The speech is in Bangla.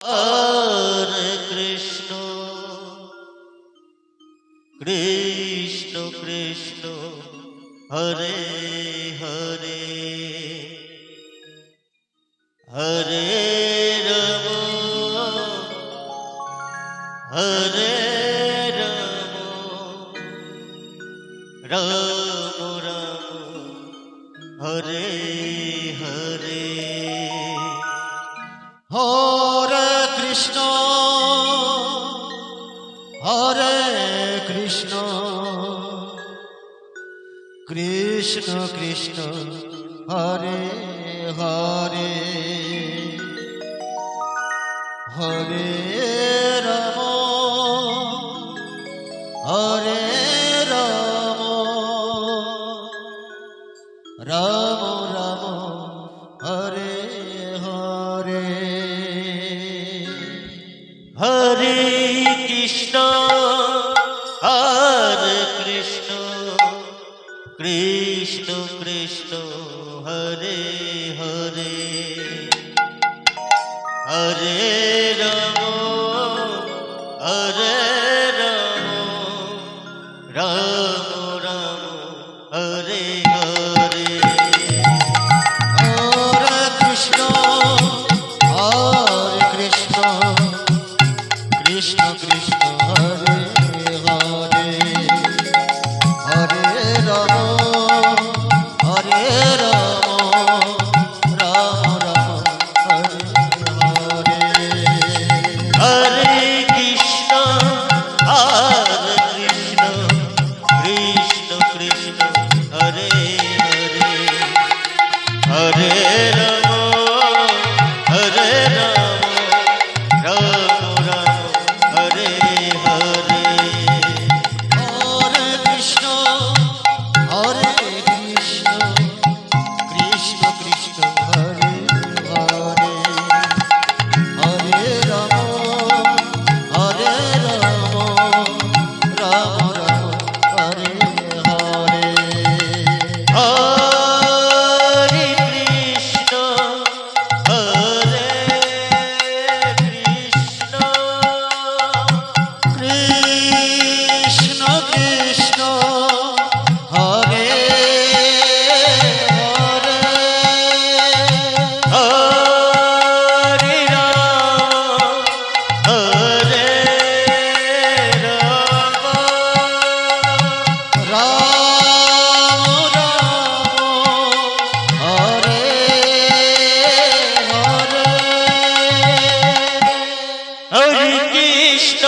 হরে কৃষ্ণ কৃষ্ণ কৃষ্ণ হরে হরে হরে রাম হরে রাম রাম রাম হরে হরে হরে কৃষ্ণ হরে কৃষ্ণ কৃষ্ণ কৃষ্ণ হরে হরে হরে রাম হরে রাম রাম রাম হরে হরে হরে কৃষ্ণ হরে কৃষ্ণ কৃষ্ণ কৃষ্ণ হরে হরে হরে রাম হরে রাম রাম রাম হরে হরে হরে কৃষ্ণ হরে কৃষ্ণ কৃষ্ণ কৃষ্ণ হরে হরে হরে রাম হরে রাম রাম রাম হরে হরে হরে কৃষ্ণ হরে কৃষ্ণ কৃষ্ণ কৃষ্ণ হরে হরে হরে রাম হরে রাম রাম রাম হরে হরে হরে কৃষ্ণ হরে কৃষ্ণ কৃষ্ণ কৃষ্ণ হরে হরে হরে রাম হরে রাম রাম রাম হরে হরে হরে কৃষ্ণ হরে কৃষ্ণ কৃষ্ণ কৃষ্ণ হরে হরে হরে রাম হরে রাম রাম রাম হরে হরে হরে কৃষ্ণ